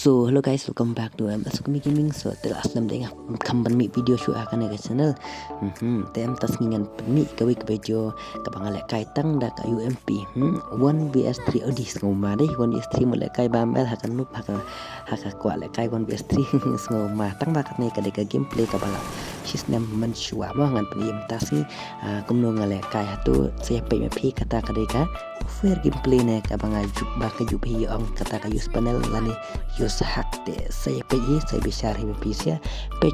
So hello guys, welcome back to masuk mi gaming. So telah aslam dengar kamban mi video show akan ke channel. Tem tas ngingan mi kawi ke bejo kabang alek kai tang da ka UMP. 1vs3 odis ngoma deh 1vs3 mulai kai bambel hakan nup haka kwa lek kai 1vs3 ngoma tang bakat ni kadeka gameplay kabala. She's nem menshua mo ngan peniem tas ni kumno ngalek kai hatu saya pe me pi kata kadeka fair gameplay ne kabang ajuk baka jup hi ong kata ka use panel lani use hack de saya pe saya besar hi pisia pe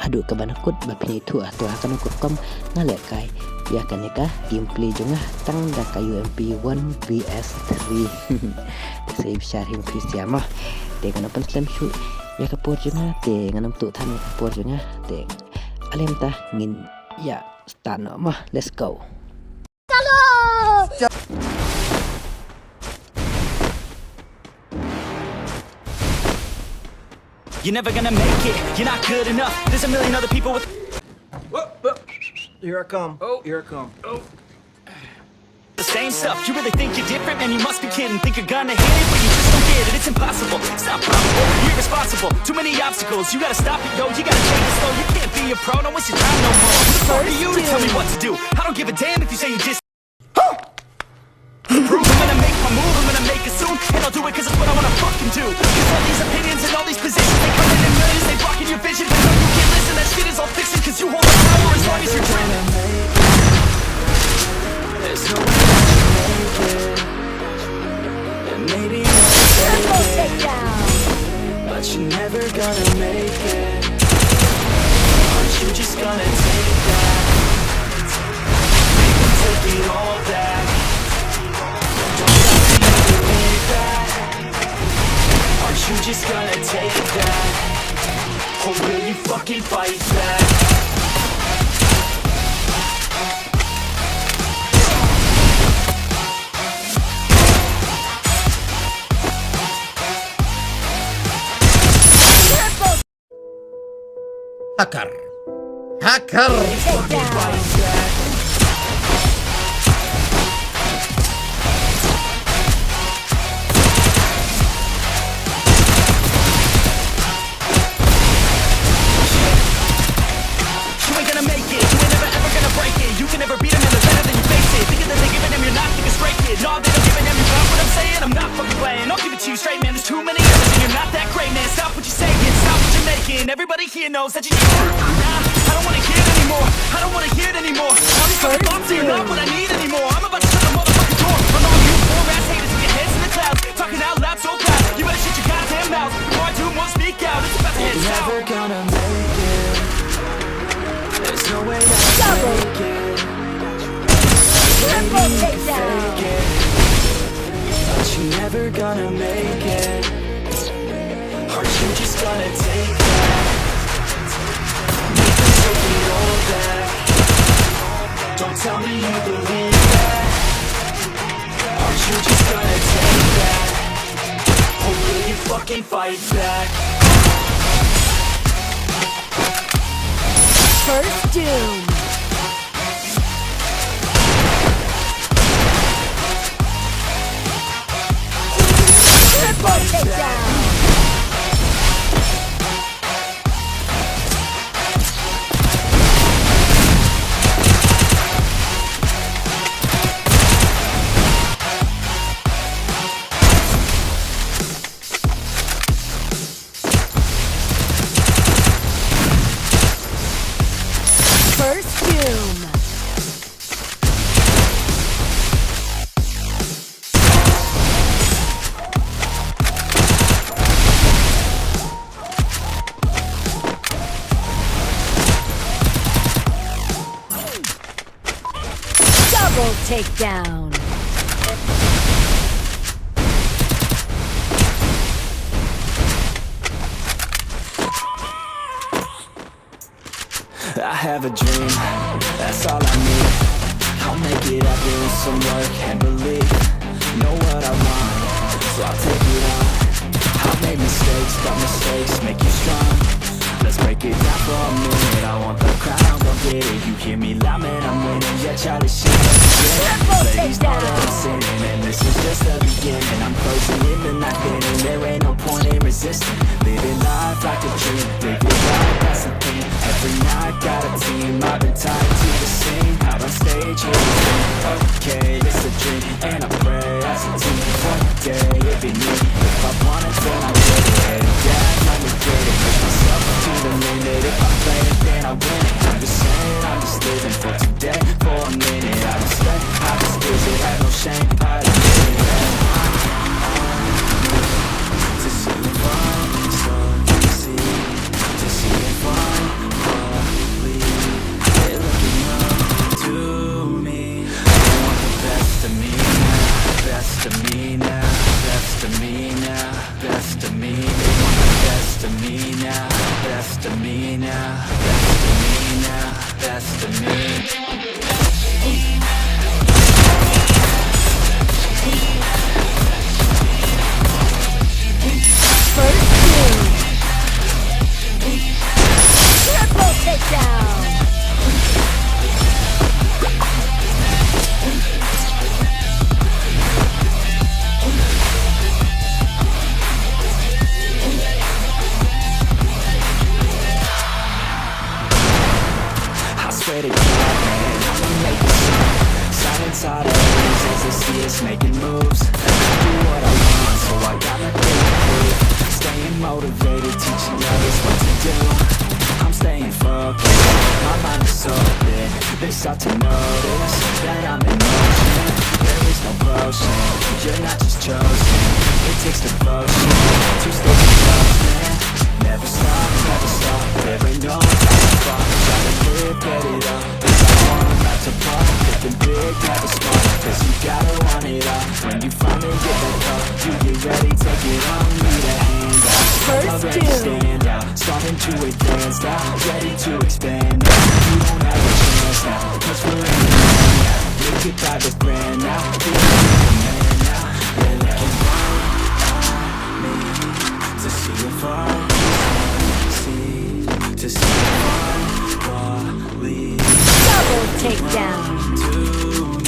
haduh ke bakut bapin itu atau akan ukut kom ngalek kai ya kan ka gameplay jengah tang da ka UMP 1vs3 saya besar hi pisia mah de kan open slam shoot ya kapur jengah de nganam tu than kapur jengah de alem ta ngin ya start no mah let's go. You're never gonna make it, you're not good enough. There's a million other people with. Whoa. Here I come. Oh, here I come. Oh. The same stuff. You really think you're different? Man, you must be kidding. Think you're gonna hit it, but you just don't get it. It's impossible. It's not probable. You're irresponsible. Too many obstacles. You gotta stop it, yo. You gotta take it slow. You can't be a pro. Don't waste your time no more. Who the fuck are you to tell me what to do? I don't give a damn if you say you just. Prove I'm gonna make my move. I'm gonna make it soon, and I'll do it 'cause it's what I wanna fucking do. 'Cause all these opinions and all these positions, they come in millions. They blocking your vision, but no, you can't listen. That shit is all fiction 'cause you hold the power as long as you're dreaming. There's no way that you make it, and maybe you'll take it, but you're never gonna make it. Aren't you just gonna take that? Make them take it all back. Aren't you just gonna take that? Or will you fucking fight back? Hacker. Fucking fight back. Everybody here knows that you just I don't wanna hear it anymore. I don't wanna hear it anymore. All these fucking thoughts are not what I need anymore. I'm about to shut the motherfucking door on all you poor ass haters with your heads in the clouds, talking out loud so proud. You better shut your goddamn mouth before I do more speak out. It's about to head south. You're never gonna make it. There's no way that you'll make it. Maybe you can fake it, but you're never gonna make it. Aren't you just gonna take that? Make them take it all back. Don't tell me you believe that. Aren't you just gonna take that? Or will you fucking fight back? First doom. Triple takedown. First doom. Double takedown. I have a dream, that's all I need. I'll make it happen with some work and belief. Know what I want, so I'll take it on. I've made mistakes, but mistakes make you strong. let's break it down for a minute. I want the crown, go get it. You hear me loud, man, I'm winning. Yeah, Charlie, shit, ladies know that I'm sinning, and this is just the beginning. I'm closing in the night, and there ain't no point in resisting. Living life like a dream, live it right, that's the thing. Every night, got a team, I've been tied to the scene. Out on stage, here we sing. Okay, it's a dream, and I pray as a team. One day, it'll be me. If I want it, then I get it. Yeah, I'm regret it. Push myself to the limit. If I play it, then I win it. I'm just saying, I'm just living for today. For a minute, I just spend, I just visit, have no shame. I just live it. To see if I'm succeed, to see if I'm lead. They're looking up to me. I want the best of me now, best of me now, best of me now, best of me. They want the best of me now, best of me now, best of me now, best of me. First doom. Triple takedown. I swear to God, man, I'ma make it sound. Silence all the haters as they see us making moves. Do what I want, so I gotta get it. Staying motivated, teaching others what to do. I'm staying focused, my mind is open. They start to notice that I'm in motion. There is no potion, you're not just chosen. It takes devotion to stay close, man. Never stop, there ain't no time to fall. Try to live, get it up, cause I want not to fall. Thinking big, never small, cause you gotta want it all. When you finally get that call, you get ready, take it on. Need a hand out, First already doom. stand out. Starting to advance now, ready to expand now. You don't have a chance now, cause we're in the game now. You get by this brand now, you're the man now. They're looking right at me to see if I to see if I lead Double takedown. to me.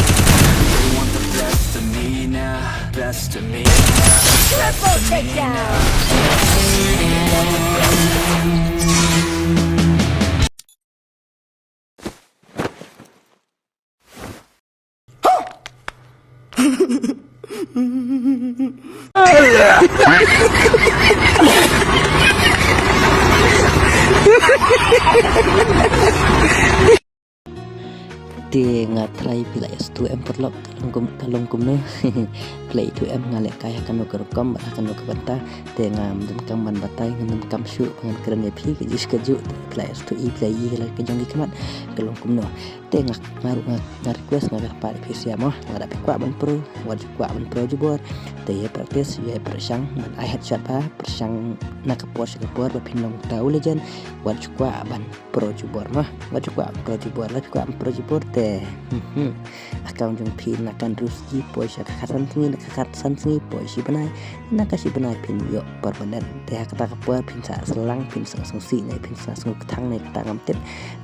They want the best of me now, best of me now. Triple takedown. Dia ngatrai pila S2 em perlok kalong kumno play 2M ngalek kaya kan no kerekam akan no kebanta te ngam dan kam ban batai ngam kam syu pangan keren ya phi ke jis ke ju play S2 e play yi la ke jong dikmat kalong kumno te ngaru request ngak pa phi sia mo ngada pi kwa ban pro wad kwa ban pro jubor te ye practice ye persang ban I headshot pa persang nak post ke por ba phin long tau legend wad kwa ban pro jubor mah wad kwa pro jubor la kwa pro jubor te akaun jong pin akan ruski poisha khasan tingi khasan tingi poisi banai nakasi banai pin yo permanen te kata kapur pin sa selang pin sang si nei pin sa sung thang nei kata ngam tet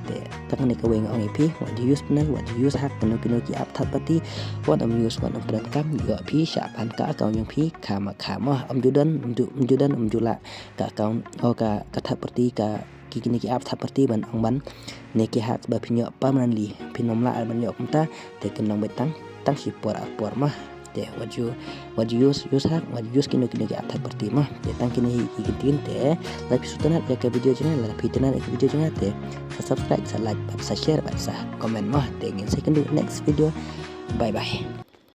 te tak nei ka weng ong pi what use banai what use hak keno ki ap that pati what use what pran kam yo pi sha pan ka akaun jong pi khama am judan jula ka akaun o ka that pati ka kini ki ap that pati ban ong ban neki hak ba pinyo permanently pinom la ban yo kumta te kenong betang tang si por mah te what you use hak what use kini ki ap that pati mah te tang kini hikitin te like sutana ya ke video channel la pitana ke video channel te subscribe sa like sa share sa comment mah te ngin second next video bye bye.